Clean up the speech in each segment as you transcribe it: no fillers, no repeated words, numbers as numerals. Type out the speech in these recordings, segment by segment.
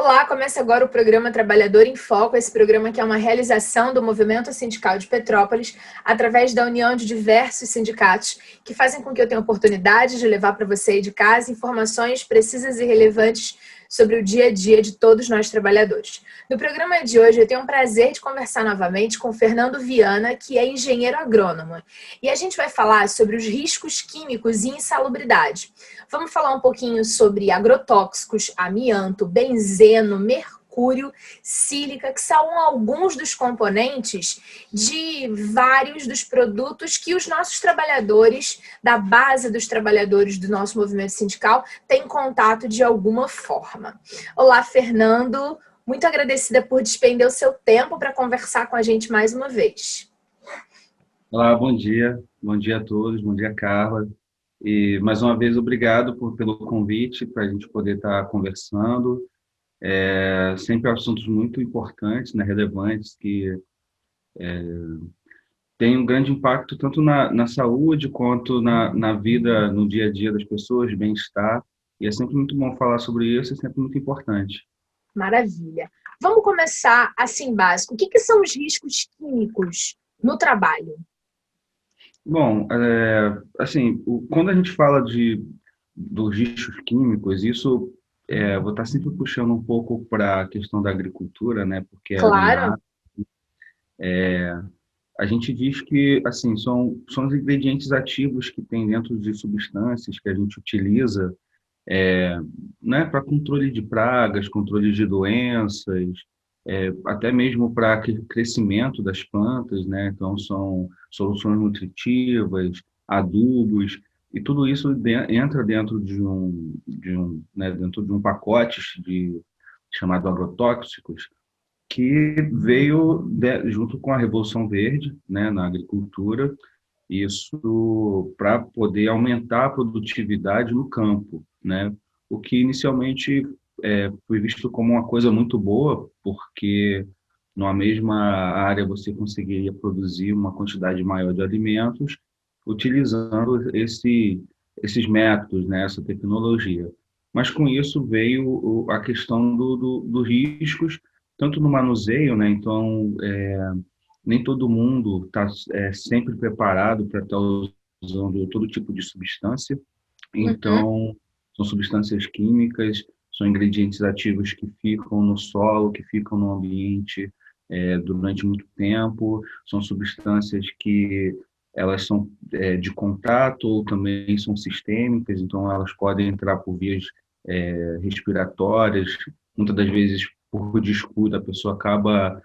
Olá, começa agora o programa Trabalhador em Foco, esse programa que é uma realização do Movimento Sindical de Petrópolis, através da união de diversos sindicatos, que fazem com que eu tenha oportunidade de levar para você aí de casa informações precisas e relevantes sobre o dia a dia de todos nós trabalhadores. No programa de hoje, eu tenho o prazer de conversar novamente com Fernando Viana, que é engenheiro agrônomo. E a gente vai falar sobre os riscos químicos e insalubridade. Vamos falar um pouquinho sobre agrotóxicos, amianto, benzeno, mercúrio, sílica, que são alguns dos componentes de vários dos produtos que os nossos trabalhadores, da base dos trabalhadores do nosso movimento sindical, têm contato de alguma forma. Olá, Fernando. Muito agradecida por despender o seu tempo para conversar com a gente mais uma vez. Olá, bom dia. Bom dia a todos. Bom dia, Carla. E, mais uma vez, obrigado pelo convite para a gente poder estar conversando. Sempre assuntos muito importantes, né, relevantes, que têm um grande impacto tanto na saúde quanto na vida, no dia a dia das pessoas, bem-estar. E é sempre muito bom falar sobre isso, é sempre muito importante. Maravilha. Vamos começar assim básico. O que são os riscos químicos no trabalho? Bom, assim, quando a gente fala dos riscos químicos, isso vou estar sempre puxando um pouco para a questão da agricultura, né? Porque é a minha Claro. área. A gente diz que, assim, são os ingredientes ativos que tem dentro de substâncias que a gente utiliza, né, para controle de pragas, controle de doenças, até mesmo para crescimento das plantas, né? Então, são soluções nutritivas, adubos, e tudo isso entra dentro dentro de um pacote chamado agrotóxicos, que veio junto com a Revolução Verde, né, na agricultura, isso para poder aumentar a produtividade no campo, né? O que inicialmente foi visto como uma coisa muito boa, porque numa mesma área você conseguiria produzir uma quantidade maior de alimentos utilizando esses métodos, né, essa tecnologia. Mas com isso veio a questão dos riscos, tanto no manuseio, né? Então, nem todo mundo está sempre preparado para estar usando todo tipo de substância. Uhum. Então, são substâncias químicas, são ingredientes ativos que ficam no solo, que ficam no ambiente durante muito tempo, são substâncias que elas são de contato ou também são sistêmicas, então elas podem entrar por vias respiratórias, muitas das vezes por descuido a pessoa acaba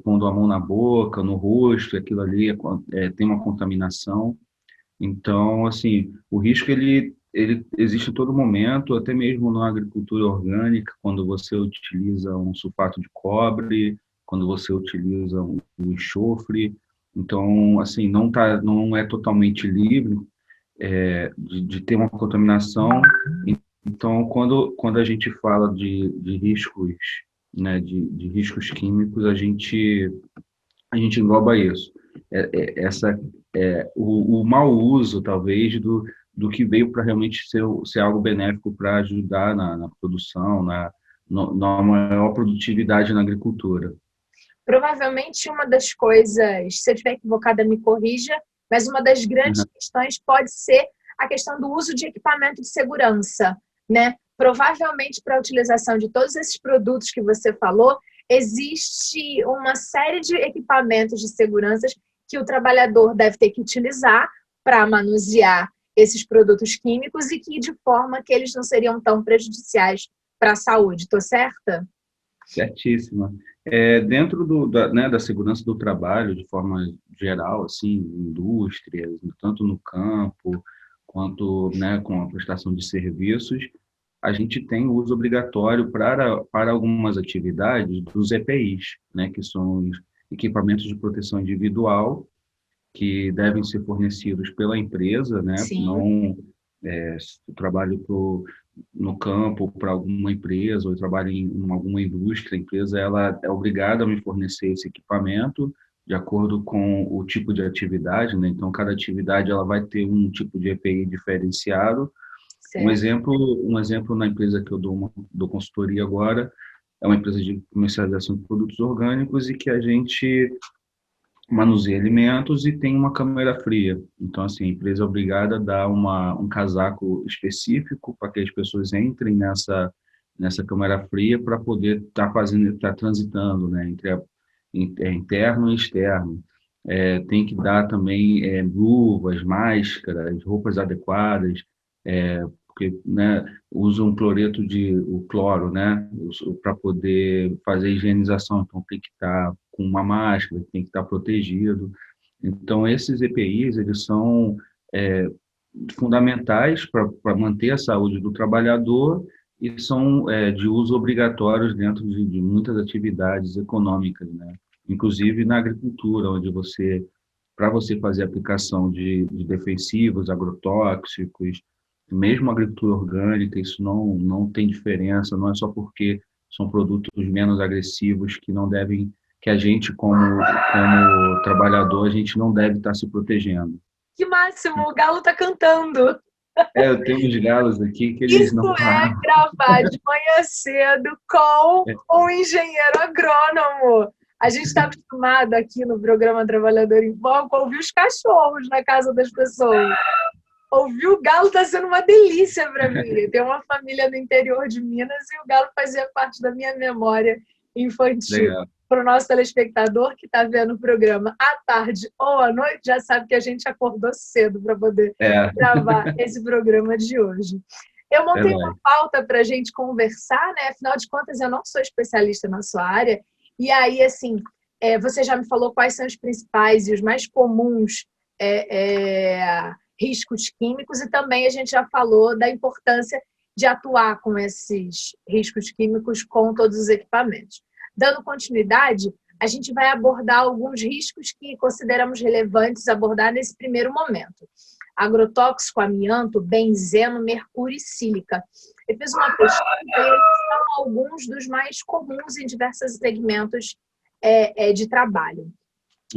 pondo a mão na boca, no rosto, aquilo ali tem uma contaminação. Então, assim, o risco ele existe a todo momento, até mesmo na agricultura orgânica, quando você utiliza um sulfato de cobre, quando você utiliza um enxofre. Então, assim, não é totalmente livre de ter uma contaminação. Então, quando a gente fala de riscos, né, de riscos químicos, a gente engloba isso. Essa o mau uso, talvez, do que veio para realmente ser algo benéfico para ajudar na produção, na maior produtividade na agricultura. Provavelmente uma das coisas, se eu estiver equivocada, me corrija, mas uma das grandes Uhum. questões pode ser a questão do uso de equipamento de segurança, né? Provavelmente para a utilização de todos esses produtos que você falou, existe uma série de equipamentos de segurança que o trabalhador deve ter que utilizar para manusear esses produtos químicos e que de forma que eles não seriam tão prejudiciais para a saúde. Estou certa? Certíssima. Dentro né, da segurança do trabalho, de forma geral, assim, indústrias, tanto no campo quanto, né, com a prestação de serviços, a gente tem o uso obrigatório para algumas atividades dos EPIs, né, que são os equipamentos de proteção individual, que devem ser fornecidos pela empresa, né, Sim. não se eu trabalho no campo para alguma empresa ou eu trabalho em alguma indústria, a empresa ela é obrigada a me fornecer esse equipamento de acordo com o tipo de atividade, né? Então cada atividade ela vai ter um tipo de EPI diferenciado. Um Certo. exemplo, um exemplo na empresa que eu dou consultoria agora, é uma empresa de comercialização de produtos orgânicos e que a gente manuseia alimentos e tem uma câmara fria. Então, assim, a empresa é obrigada a dar um casaco específico para que as pessoas entrem nessa câmara fria para poder estar transitando, né, entre interno e externo. Tem que dar também luvas, máscaras, roupas adequadas, porque, né, usam o cloro, né, para poder fazer a higienização. Então tem que estar com uma máscara, tem que estar protegido. Então esses EPIs, eles são é, fundamentais para manter a saúde do trabalhador e são de uso obrigatórios dentro de muitas atividades econômicas, né? Inclusive na agricultura, onde para você fazer aplicação de defensivos, agrotóxicos, mesmo agricultura orgânica, isso não tem diferença, não é só porque são produtos menos agressivos que não devem, que a gente, como trabalhador, a gente não deve estar se protegendo. Que máximo, o galo tá cantando. Eu tenho uns galos aqui que eles Isso não é param. gravar de manhã cedo com um engenheiro agrônomo. A gente está acostumado aqui no programa Trabalhador em Foco a ouvir os cachorros na casa das pessoas. Ouvir o galo está sendo uma delícia para mim. Eu tenho uma família no interior de Minas e o galo fazia parte da minha memória infantil. Legal. Para o nosso telespectador que está vendo o programa à tarde ou à noite, já sabe que a gente acordou cedo para poder gravar esse programa de hoje. Eu montei uma pauta para a gente conversar, né? Afinal de contas, eu não sou especialista na sua área. E aí, assim, você já me falou quais são os principais e os mais comuns riscos químicos, e também a gente já falou da importância de atuar com esses riscos químicos com todos os equipamentos. Dando continuidade, a gente vai abordar alguns riscos que consideramos relevantes abordar nesse primeiro momento. Agrotóxico, amianto, benzeno, mercúrio e sílica. Eu fiz uma pesquisa e eles são alguns dos mais comuns em diversos segmentos de trabalho.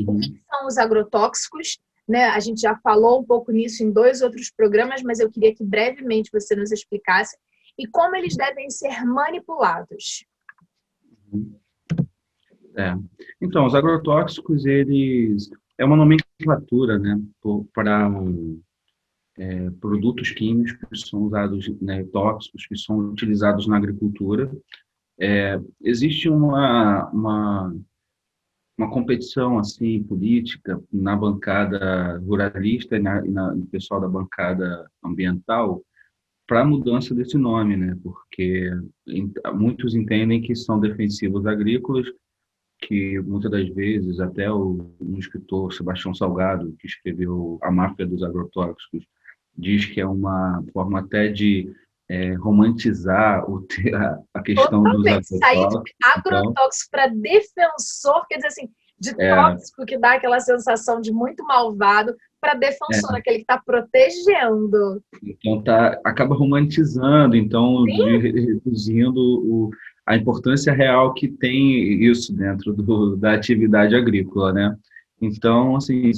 O que são os agrotóxicos? Né? A gente já falou um pouco nisso em 2 outros programas, mas eu queria que brevemente você nos explicasse e como eles devem ser manipulados. Então, os agrotóxicos, eles é uma nomenclatura, né, para produtos químicos que são usados, né, tóxicos que são utilizados na agricultura. Existe uma competição assim política na bancada ruralista e no pessoal da bancada ambiental para a mudança desse nome, né? Porque muitos entendem que são defensivos agrícolas, que muitas das vezes até um escritor, Sebastião Salgado, que escreveu A Máfia dos Agrotóxicos, diz que é uma forma até de romantizar a questão dos agrotóxicos. Sair de agrotóxico para defensor, quer dizer assim, de tóxico que dá aquela sensação de muito malvado, para defensor, aquele que está protegendo. Então acaba romantizando, então reduzindo a importância real que tem isso dentro da atividade agrícola, né? Então, assim,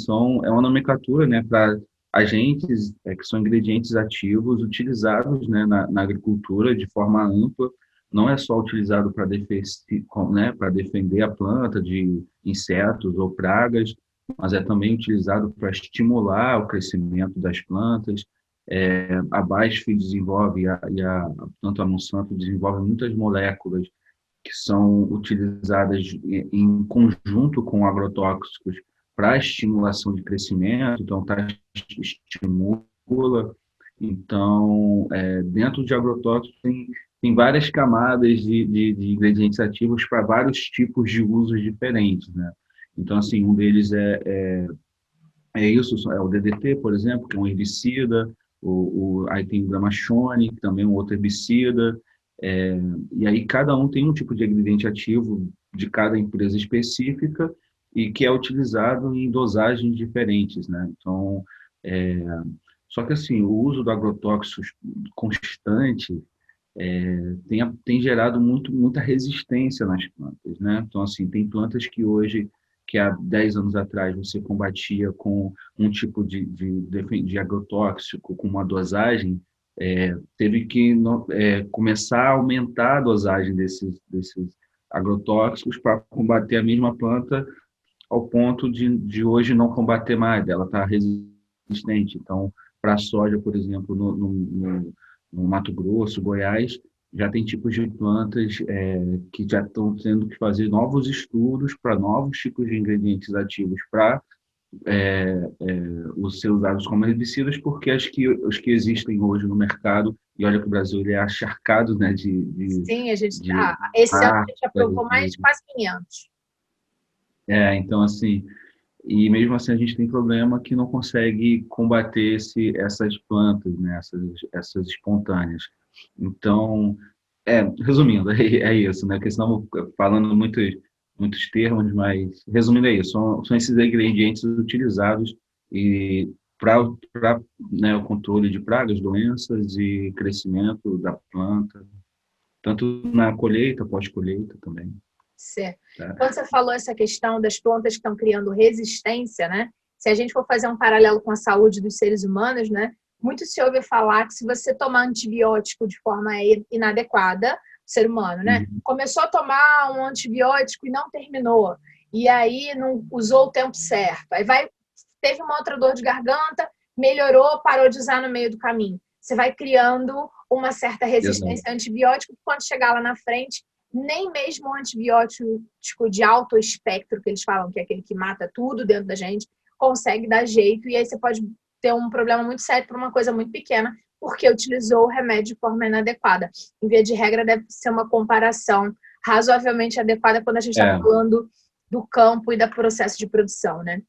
é uma nomenclatura, né, para agentes que são ingredientes ativos utilizados, né, na agricultura de forma ampla. Não é só utilizado para defender a planta de insetos ou pragas, mas é também utilizado para estimular o crescimento das plantas. A BASF desenvolve, tanto a Monsanto desenvolve muitas moléculas que são utilizadas em conjunto com agrotóxicos para estimulação de crescimento, então estimula. Então, dentro de agrotóxicos tem várias camadas de ingredientes ativos para vários tipos de usos diferentes, né? Então, assim, um deles isso, é o DDT, por exemplo, que é um herbicida, aí tem o Gramachone, que também é um outro herbicida, e aí cada um tem um tipo de ingrediente ativo de cada empresa específica e que é utilizado em dosagens diferentes, né? Então, só que assim, o uso do agrotóxico constante tem gerado muita resistência nas plantas, né? Então, assim, tem plantas que hoje, que há 10 anos atrás você combatia com um tipo de agrotóxico, com uma dosagem teve que começar a aumentar a dosagem desses agrotóxicos para combater a mesma planta ao ponto de hoje não combater mais, ela está resistente. Então, para a soja, por exemplo, no Mato Grosso, Goiás, já tem tipos de plantas que já estão tendo que fazer novos estudos para novos tipos de ingredientes ativos para os ser usados como herbicidas, porque os que existem hoje no mercado, e olha que o Brasil ele é acharcado, né, Sim, de esse ano a gente marcas, aprovou mais de quase 500. então, assim, e mesmo assim a gente tem problema que não consegue combater essas plantas, né, essas espontâneas. Então, resumindo, é isso, né? Porque senão falando muitos termos, mas resumindo é isso, são esses ingredientes utilizados e para né, o controle de pragas, doenças e crescimento da planta, tanto na colheita, pós-colheita também. Certo. Tá? Quando você falou essa questão das plantas que estão criando resistência, né? Se a gente for fazer um paralelo com a saúde dos seres humanos, né? Muito se ouve falar que se você tomar antibiótico de forma inadequada, o ser humano, né? Uhum. Começou a tomar um antibiótico e não terminou. E aí não usou o tempo certo. Aí teve uma outra dor de garganta, melhorou, parou de usar no meio do caminho. Você vai criando uma certa resistência a antibiótico, quando chegar lá na frente, nem mesmo o antibiótico de alto espectro, que eles falam que é aquele que mata tudo dentro da gente, consegue dar jeito, e aí você pode ter um problema muito sério por uma coisa muito pequena, porque utilizou o remédio de forma inadequada. Em via de regra, deve ser uma comparação razoavelmente adequada quando a gente está falando do campo e do processo de produção, né?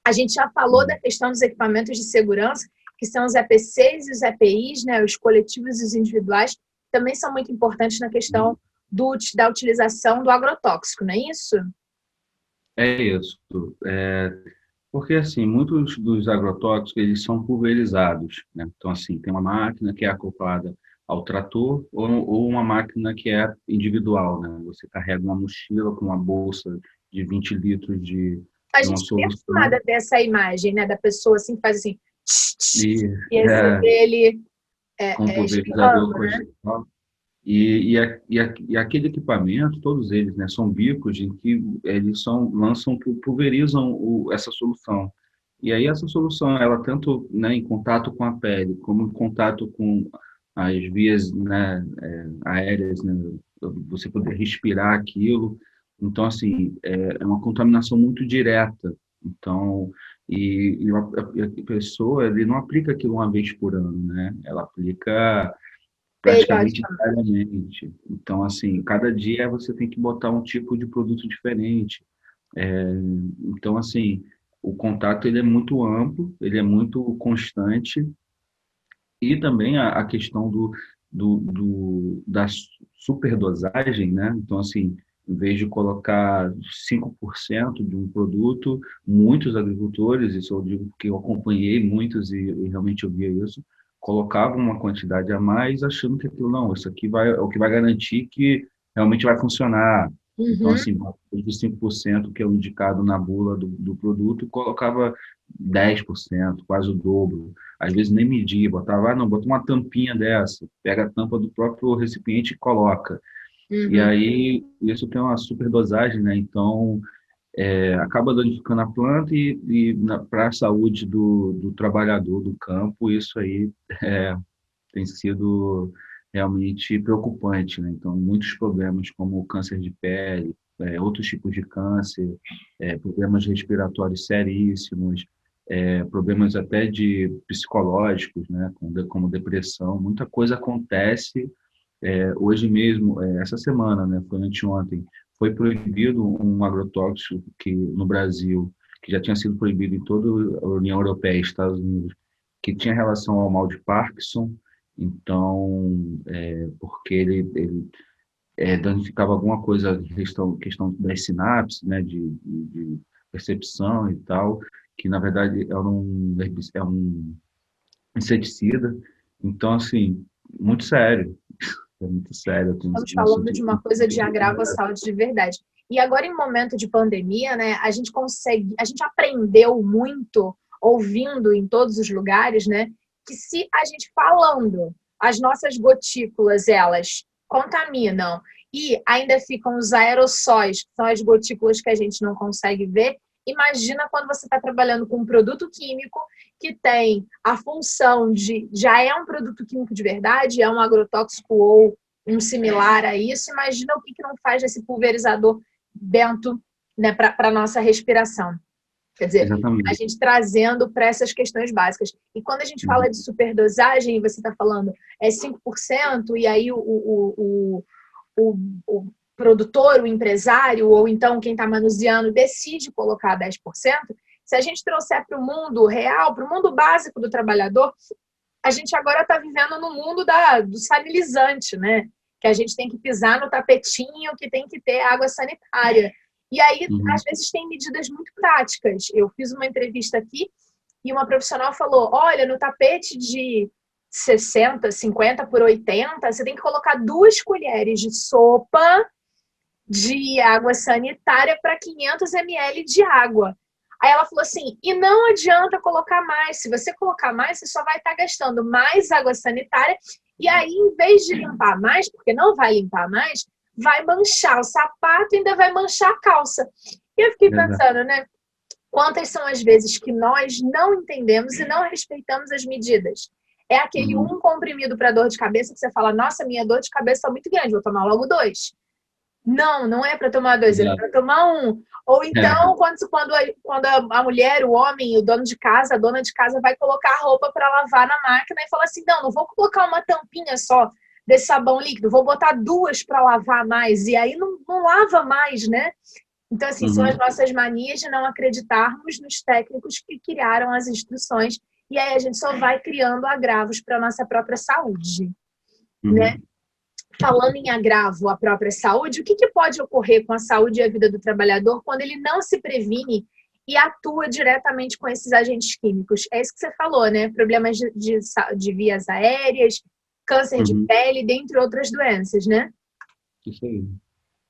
A gente já falou da questão dos equipamentos de segurança, que são os EPCs e os EPIs, né? Os coletivos e os individuais, também são muito importantes na questão da utilização do agrotóxico, não é isso? É isso. Porque, assim, muitos dos agrotóxicos, eles são pulverizados, né? Então, assim, tem uma máquina que é acoplada ao trator ou uma máquina que é individual, né? Você carrega uma mochila com uma bolsa de 20 litros de A uma gente está acostumada solução. a ver essa imagem, né, da pessoa assim, que faz assim, E, e aí você vê ele com o pulverizador espirrando, com né? e aquele equipamento, todos eles, né, são bicos em que eles pulverizam essa solução. E aí essa solução, ela tanto, né, em contato com a pele, como em contato com as vias, né, aéreas, né, você poder respirar aquilo. Então, assim, é uma contaminação muito direta. Então, a pessoa, ele não aplica aquilo uma vez por ano, né? Ela aplica praticamente Periodicamente. diariamente. Então, assim, cada dia você tem que botar um tipo de produto diferente. Então, assim, o contato ele é muito amplo, ele é muito constante e também a questão da superdosagem, né? Então, assim, em vez de colocar 5% de um produto, muitos agricultores, isso eu digo porque eu acompanhei muitos e realmente eu via isso, colocavam uma quantidade a mais achando que aquilo, não, isso aqui é o que vai garantir que realmente vai funcionar. Então, Uhum. assim, de 5% que é o indicado na bula do produto, colocava 10%, quase o dobro. Às vezes nem media, botava, não, bota uma tampinha dessa, pega a tampa do próprio recipiente e coloca. E Uhum. aí isso tem uma superdosagem, né? Então acaba danificando a planta e para a saúde do trabalhador do campo, isso aí tem sido realmente preocupante, né? Então, muitos problemas como câncer de pele, outros tipos de câncer, problemas respiratórios seríssimos, problemas até de psicológicos, né? Como depressão, muita coisa acontece. Hoje mesmo, essa semana, né? Foi anteontem, foi proibido um agrotóxico que no Brasil, que já tinha sido proibido em toda a União Europeia e Estados Unidos, que tinha relação ao mal de Parkinson. Então, porque ele danificava alguma coisa, questão das sinapses, né, de percepção e tal, que na verdade é um inseticida. Então, assim, muito sério, é muito sério. Estamos Um falando assunto de uma coisa de agravo à saúde de verdade. E agora, em momento de pandemia, né, a gente aprendeu muito, ouvindo em todos os lugares, né, que se a gente falando, as nossas gotículas, elas contaminam e ainda ficam os aerossóis, que são as gotículas que a gente não consegue ver, imagina quando você está trabalhando com um produto químico que tem a função de, já é um produto químico de verdade, é um agrotóxico ou um similar a isso, imagina o que não faz esse pulverizador dentro, né, para a nossa respiração. Quer dizer, a Exatamente. gente trazendo para essas questões básicas. E quando a gente fala de superdosagem, você está falando 5%, e aí o produtor, o empresário, ou então quem está manuseando, decide colocar 10%, se a gente trouxer para o mundo real, para o mundo básico do trabalhador, a gente agora está vivendo no mundo do sanilizante, né? Que a gente tem que pisar no tapetinho, que tem que ter água sanitária. E aí, às vezes, tem medidas muito práticas. Eu fiz uma entrevista aqui e uma profissional falou, olha, no tapete de 60, 50 por 80, você tem que colocar 2 colheres de sopa de água sanitária para 500 ml de água. Aí ela falou assim, e não adianta colocar mais. Se você colocar mais, você só vai estar gastando mais água sanitária. E aí, em vez de limpar mais, porque não vai limpar mais, vai manchar o sapato e ainda vai manchar a calça. E eu fiquei pensando, né? Quantas são as vezes que nós não entendemos e não respeitamos as medidas? É aquele um comprimido para dor de cabeça que você fala, nossa, minha dor de cabeça é muito grande, vou tomar logo 2. Não, não é para tomar 2, é para tomar 1. Ou então, quando a mulher, o homem, o dono de casa, a dona de casa vai colocar a roupa para lavar na máquina e fala assim, não vou colocar uma tampinha só desse sabão líquido, vou botar 2 para lavar mais. E aí não lava mais, né? Então, assim, são as nossas manias de não acreditarmos nos técnicos que criaram as instruções. E aí a gente só vai criando agravos para a nossa própria saúde, né? Falando em agravo à própria saúde, o que pode ocorrer com a saúde e a vida do trabalhador quando ele não se previne e atua diretamente com esses agentes químicos? É isso que você falou, né? Problemas de vias aéreas, câncer de pele, dentre outras doenças, né? Isso aí.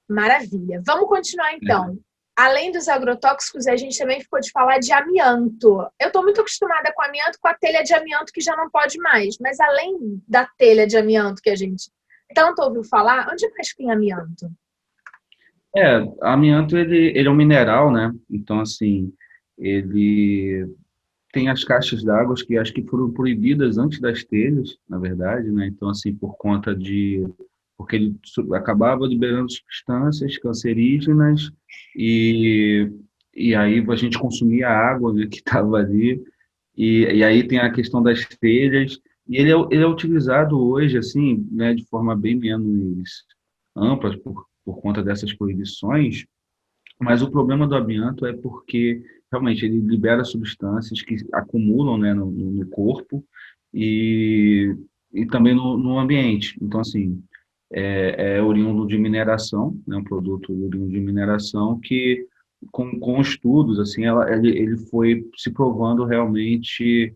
Maravilha. Vamos continuar, então. Além dos agrotóxicos, a gente também ficou de falar de amianto. Eu estou muito acostumada com amianto, com a telha de amianto que já não pode mais. Mas além da telha de amianto que a gente tanto ouviu falar, onde mais tem amianto? Amianto ele é um mineral, né? Então, assim, ele tem as caixas d'água que acho que foram proibidas antes das telhas, na verdade, né? Então, assim, porque ele acabava liberando substâncias cancerígenas e, e aí a gente consumia a água, né, que estava ali. E aí tem a questão das telhas, e ele é utilizado hoje, assim, né, de forma bem menos ampla por conta dessas proibições, mas o problema do amianto é porque realmente ele libera substâncias que acumulam, né, no corpo e, e também no ambiente. Então, assim, é oriundo de mineração, né, um produto oriundo de mineração que, com estudos, assim, ele foi se provando realmente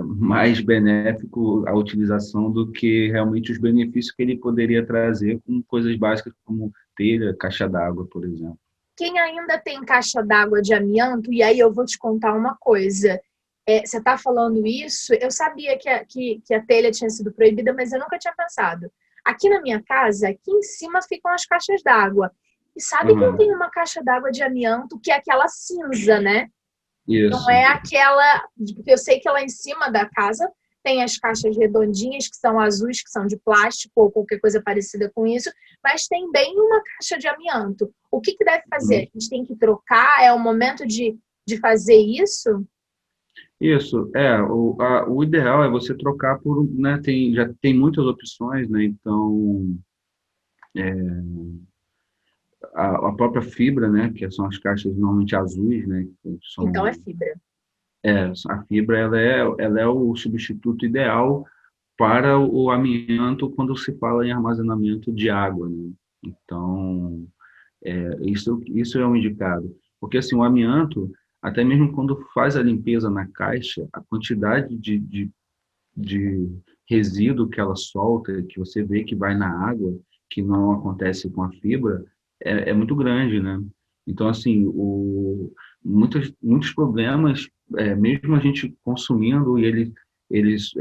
mais benéfico a utilização do que realmente os benefícios que ele poderia trazer com coisas básicas como telha, caixa d'água, por exemplo. Quem ainda tem caixa d'água de amianto, e aí eu vou te contar uma coisa. Você está falando isso, eu sabia que a telha tinha sido proibida, mas eu nunca tinha pensado. Aqui na minha casa, aqui em cima ficam as caixas d'água. E sabe quem tem uma caixa d'água de amianto, que é aquela cinza, né? Isso. Não é aquela... Porque eu sei que lá em cima da casa tem as caixas redondinhas, que são azuis, que são de plástico ou qualquer coisa parecida com isso, mas tem bem uma caixa de amianto. O que deve fazer? A gente tem que trocar? É o momento de fazer isso? Isso, o ideal é você trocar por, né, já tem muitas opções, né, então a própria fibra, né, que são as caixas normalmente azuis, né, que Então são, é fibra. a fibra ela é o substituto ideal para o amianto quando se fala em armazenamento de água, né? Então, isso é um indicado. Porque assim, o amianto, até mesmo quando faz a limpeza na caixa, a quantidade de resíduo que ela solta, que você vê que vai na água, que não acontece com a fibra, é muito grande, né? Então, assim, muitos problemas, mesmo a gente consumindo e ele eles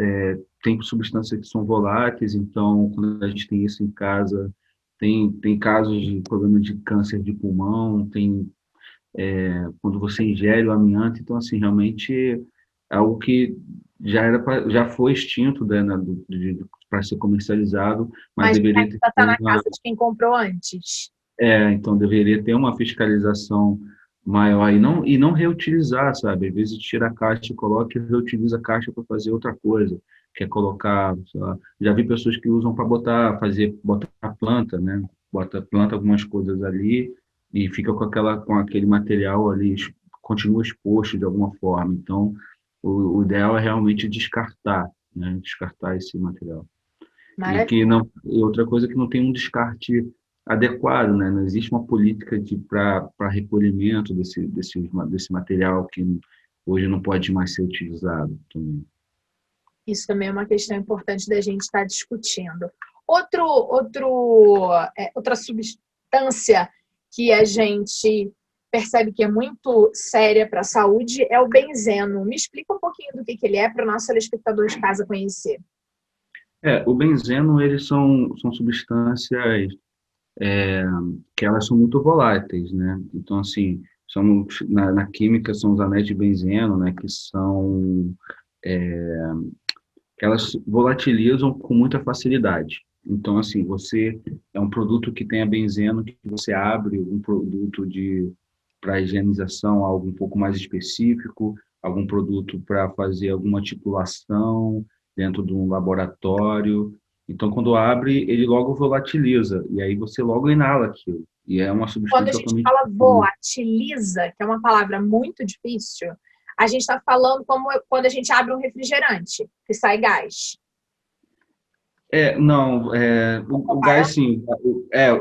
têm substâncias que são voláteis, então, quando a gente tem isso em casa, tem casos de problema de câncer de pulmão, quando você ingere o amianto, então, assim, realmente é algo que já foi extinto, né, para ser comercializado, mas Mas deveria ainda ter está na casa de quem comprou antes. então deveria ter uma fiscalização maior e não reutilizar, sabe? Às vezes tira a caixa e coloca e reutiliza a caixa para fazer outra coisa, que é colocar, sei lá, já vi pessoas que usam para botar planta, né? Planta algumas coisas ali e fica com aquele material ali, continua exposto de alguma forma. Então, o ideal é realmente descartar, né? Descartar esse material. E que Maravilha. não, e outra coisa é que não tem um descarte adequado, né? Não existe uma política para recolhimento desse material que hoje não pode mais ser utilizado também. Isso também é uma questão importante da gente estar discutindo. Outra substância que a gente percebe que é muito séria para a saúde é o benzeno. Me explica um pouquinho do que ele é para o nosso telespectador de casa conhecer. O benzeno, eles são substâncias que elas são muito voláteis, né? Então, assim, na química são os anéis de benzeno, né? Que elas volatilizam com muita facilidade. Então, assim, você é um produto que tem a benzeno, que você abre um produto para higienização, algo um pouco mais específico, algum produto para fazer alguma titulação dentro de um laboratório. Então, quando abre, ele logo volatiliza, e aí você logo inala aquilo. E é uma Quando a substância gente altamente fala pura. volatiliza, que é uma palavra muito difícil, a gente está falando como quando a gente abre um refrigerante, que sai gás. Não, o Comparando? gás sim,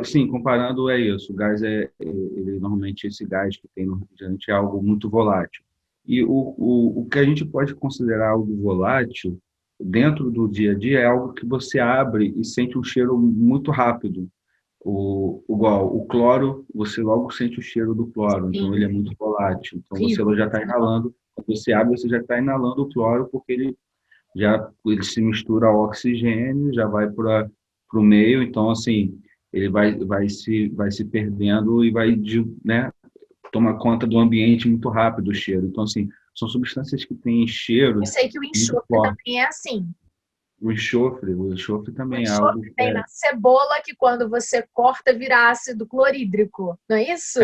sim, comparando é isso. O gás ele normalmente esse gás que tem no refrigerante é algo muito volátil. E o que a gente pode considerar algo volátil dentro do dia a dia é algo que você abre e sente um cheiro muito rápido. Igual o cloro, você logo sente o cheiro do cloro, então ele é Sim, muito volátil. Então você horrível. já está inalando, quando você abre, você já está inalando o cloro porque ele se mistura ao oxigênio, já vai para o meio, então assim ele vai se perdendo e né, tomar conta do ambiente muito rápido o cheiro. Então assim são substâncias que têm Eu cheiros sei que o muito enxofre fortes. também é assim. O enxofre O também é algo enxofre vem na cebola, que quando você corta vira ácido clorídrico, não é isso?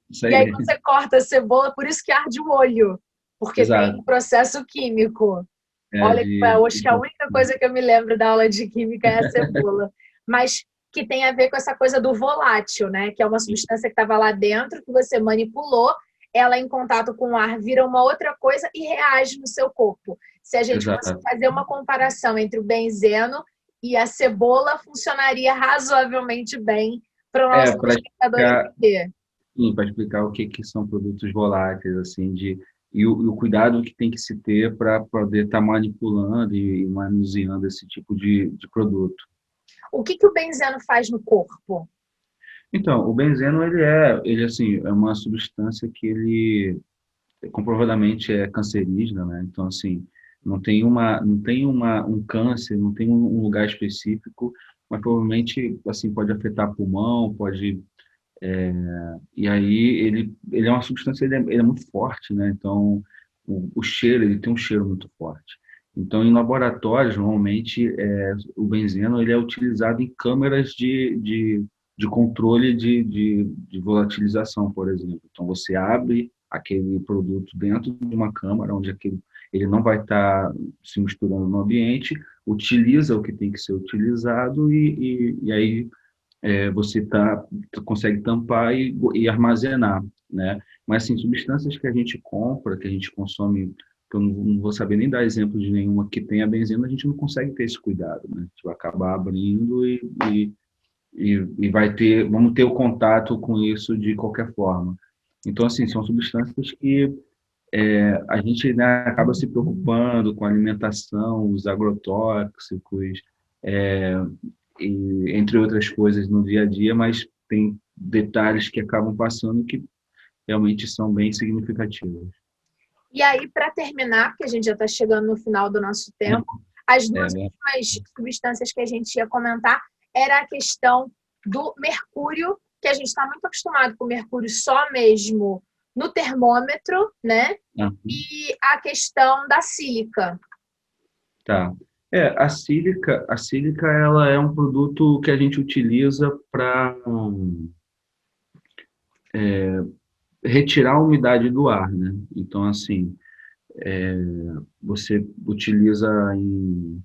isso E aí aí, quando você corta a cebola, por isso que arde o olho, porque tem um exato. processo químico. É, Olha, de, acho que a única coisa que eu me lembro da aula de química é a cebola. Mas que tem a ver com essa coisa do volátil, né? Que é uma substância que estava lá dentro, que você manipulou, ela em contato com o ar vira uma outra coisa e reage no seu corpo. Se a gente fosse exato. fazer uma comparação entre o benzeno e a cebola, funcionaria razoavelmente bem para o nosso Para espectador explicar, entender. sim, para explicar o que são produtos voláteis, assim, e o cuidado que tem que se ter para poder estar manipulando e manuseando esse tipo de produto. O que o benzeno faz no corpo? Então, o benzeno, ele assim, é uma substância que ele comprovadamente é cancerígena, né? Então, assim, não tem um câncer, não tem um lugar específico, mas provavelmente, assim, pode afetar pulmão, e aí ele é uma substância, ele é muito forte, né? Então, o cheiro, ele tem um cheiro muito forte. Então, em laboratórios, normalmente, o benzeno ele é utilizado em câmeras de controle de volatilização, por exemplo. Então, você abre aquele produto dentro de uma câmara, onde ele não vai estar se misturando no ambiente, utiliza o que tem que ser utilizado e aí você consegue tampar e armazenar, né? Mas, assim, substâncias que a gente compra, que a gente consome, que eu não vou saber nem dar exemplo de nenhuma que tenha benzeno, a gente não consegue ter esse cuidado, né? A gente vai acabar abrindo e vamos ter o contato com isso de qualquer forma. Então, assim, são substâncias que a gente, né, acaba se preocupando com a alimentação, os agrotóxicos, entre outras coisas no dia a dia, mas tem detalhes que acabam passando que realmente são bem significativos. E aí, para terminar, porque a gente já está chegando no final do nosso tempo, as duas últimas substâncias que a gente ia comentar era a questão do mercúrio, que a gente está muito acostumado com o mercúrio só mesmo no termômetro, né? E a questão da sílica. Tá. A sílica ela é um produto que a gente utiliza para retirar a umidade do ar, né? Então, assim, você utiliza em...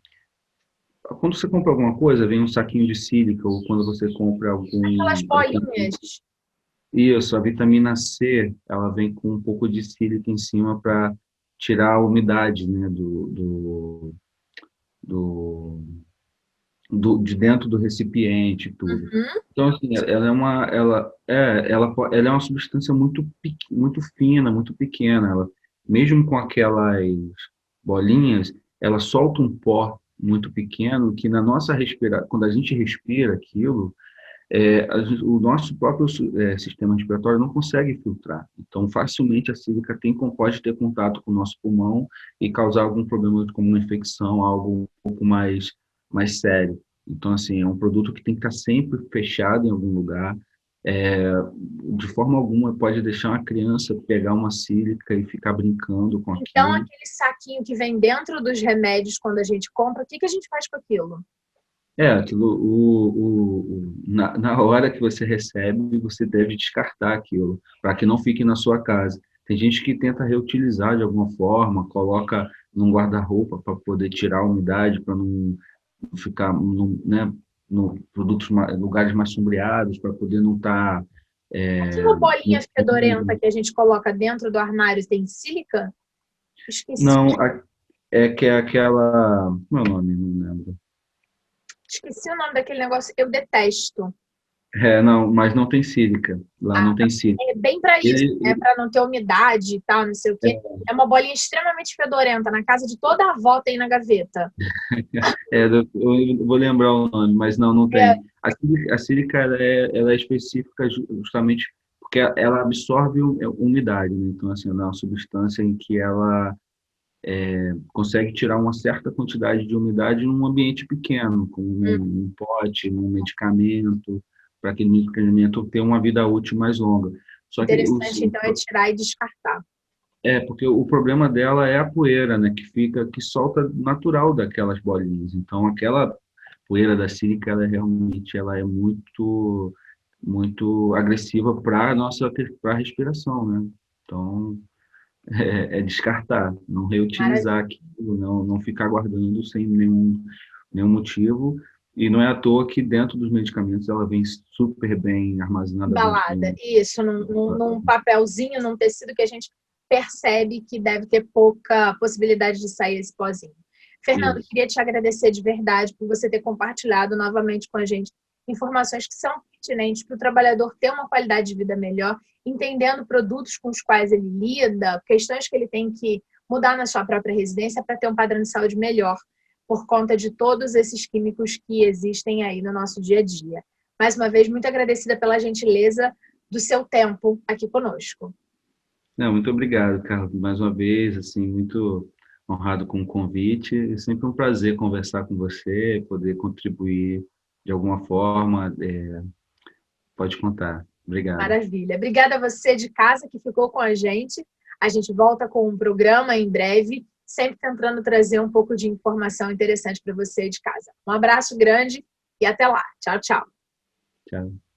Quando você compra alguma coisa, vem um saquinho de sílica, ou quando você compra Aquelas bolinhas. Isso, a vitamina C, ela vem com um pouco de sílica em cima para tirar a umidade, né, do, de dentro do recipiente e tudo. Então, assim, ela é uma substância muito fina, muito pequena. Ela, mesmo com aquelas bolinhas, ela solta um pó muito pequeno que na nossa respiração, quando a gente respira aquilo, o nosso próprio sistema respiratório não consegue filtrar. Então, facilmente a sílica pode ter contato com o nosso pulmão e causar algum problema como uma infecção, algo um pouco mais sério. Então, assim, é um produto que tem que estar sempre fechado em algum lugar. De forma alguma pode deixar uma criança pegar uma sílica e ficar brincando com Então, aquilo. aquele saquinho que vem dentro dos remédios quando a gente compra, o que a gente faz com aquilo? Aquilo, na hora que você recebe, você deve descartar aquilo, para que não fique na sua casa. Tem gente que tenta reutilizar de alguma forma, coloca num guarda-roupa para poder tirar a umidade, para não ficar né, no lugares mais sombreados, para poder não estar. Aquela bolinha fedorenta que a gente coloca dentro do armário tem sílica? Esqueci. Não, que é aquela. Como é o nome? Não lembro. Esqueci o nome daquele negócio. Eu detesto. Não, mas não tem sílica. Lá não tem sílica. É bem para isso, né? Para não ter umidade e tal, não sei o quê. É uma bolinha extremamente fedorenta. Na casa de toda avó tem na gaveta. Eu vou lembrar o nome, mas não É, tem. A sílica ela é específica justamente porque ela absorve umidade, né? Então, assim, ela é uma substância em que ela consegue tirar uma certa quantidade de umidade num ambiente pequeno, como num pote, num medicamento, para aquele medicamento ter uma vida útil mais longa. Só que interessante, então, é tirar e descartar. porque o problema dela é a poeira, né, que solta natural daquelas bolinhas. Então, aquela poeira da sílica, ela é muito agressiva para para respiração, né? Então, descartar, não Maravilha. reutilizar aquilo, não ficar guardando sem nenhum motivo. E não é à toa que dentro dos medicamentos ela vem super bem armazenada dentro Embalada. Isso, num papelzinho, num tecido que a gente percebe que deve ter pouca possibilidade de sair esse pozinho. Fernando, Isso. queria te agradecer de verdade por você ter compartilhado novamente com a gente informações que são pertinentes para o trabalhador ter uma qualidade de vida melhor, entendendo produtos com os quais ele lida, questões que ele tem que mudar na sua própria residência para ter um padrão de saúde melhor, por conta de todos esses químicos que existem aí no nosso dia a dia. Mais uma vez, muito agradecida pela gentileza do seu tempo aqui conosco. Não, muito obrigado, Carlos, mais uma vez, assim, muito honrado com o convite. É sempre um prazer conversar com você, poder contribuir de alguma forma. Pode contar. Obrigado. Maravilha. Obrigada a você de casa que ficou com a gente. A gente volta com um programa em breve, sempre tentando trazer um pouco de informação interessante para você de casa. Um abraço grande e até lá. Tchau, tchau. Tchau.